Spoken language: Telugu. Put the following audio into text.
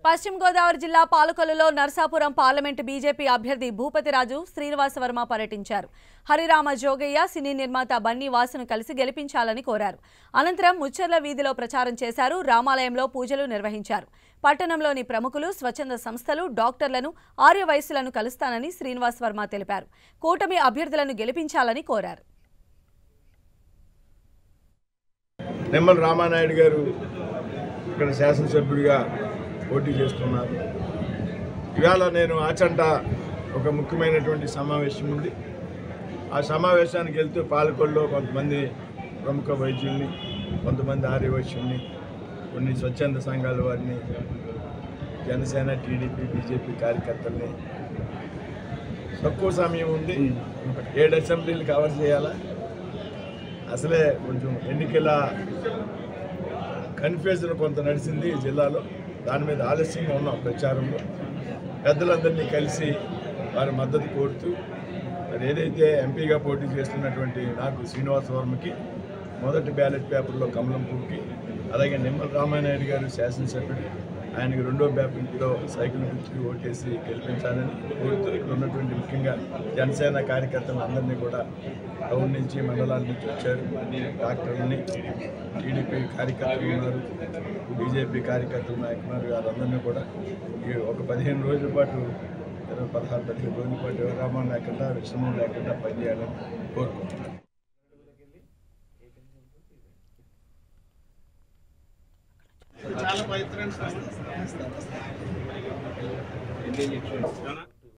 పశ్చిమ గోదావరి జిల్లా పాలకొల్లులో నర్సాపురం పార్లమెంటు బీజేపీ అభ్యర్థి భూపతిరాజు శ్రీనివాస వర్మ పర్యటించారు. హరిరామ జోగయ్య సినీ నిర్మాత బన్నీ వాసును కలిసి గెలిపించాలని కోరారు. అనంతరం ముచ్చర్ల వీధిలో ప్రచారం చేశారు. రామాలయంలో పూజలు నిర్వహించారు. పట్టణంలోని ప్రముఖులు, స్వచ్ఛంద సంస్థలు, డాక్టర్లను, ఆర్యవైశ్యులను కలుస్తానని శ్రీనివాస వర్మ తెలిపారు. కూటమి అభ్యర్థులను గెలిపించాలని కోరారు. నిమ్మల రామానాయుడు గారు ఇక్కడ శాసనసభ్యుడిగా పోటీ చేస్తున్నారు. ఇవాళ నేను ఆచంట ఒక ముఖ్యమైనటువంటి సమావేశం ఉంది. ఆ సమావేశానికి వెళ్తూ పాలకొల్లో కొంతమంది ప్రముఖ వైద్యుల్ని, కొంతమంది ఆర్యవైశ్యుల్ని, కొన్ని స్వచ్ఛంద సంఘాల వారిని, జనసేన, టీడీపీ, బీజేపీ కార్యకర్తల్ని తక్కువ సమయం ఉంది. 7 అసెంబ్లీలు కవర్ చేయాలా. అసలే కొంచెం ఎన్నికల కన్ఫ్యూజన్ కొంత నడిచింది ఈ జిల్లాలో. దాని మీద ఆలస్యంగా ఉన్నాం ప్రచారంలో. పెద్దలందరినీ కలిసి వారి మద్దతు కోరుతూ మరి ఏదైతే ఎంపీగా పోటీ చేస్తున్నటువంటి నాకు శ్రీనివాస వర్మకి మొదటి బ్యాలెట్ పేపర్లో కమలం పువ్వుకి, అలాగే నిమ్మల రామానాయుడు గారు శాసనసభ్యుడు, ఆయనకి రెండో బ్యాలెట్లో సైకిల్ గుర్తుకి ఓటేసి గెలిపించాలని కోరుతూ ఇక్కడ ఉన్నటువంటి ముఖ్యంగా జనసేన కార్యకర్తలు అందరినీ కూడా టౌన్ నుంచి, మండలాల నుంచి వచ్చారు. డాక్టర్లని, టీడీపీ కార్యకర్తలు ఉన్నారు, బీజేపీ కార్యకర్తలు, నాయకులు, వారందరినీ కూడా ఈ ఒక 15 రోజుల పాటు 15 రోజుల పాటు విరామం లేకుండా, విశ్రమం లేకుండా పనిచేయాలని కోరుకుంటున్నాను. చాలా ప్రయత్నం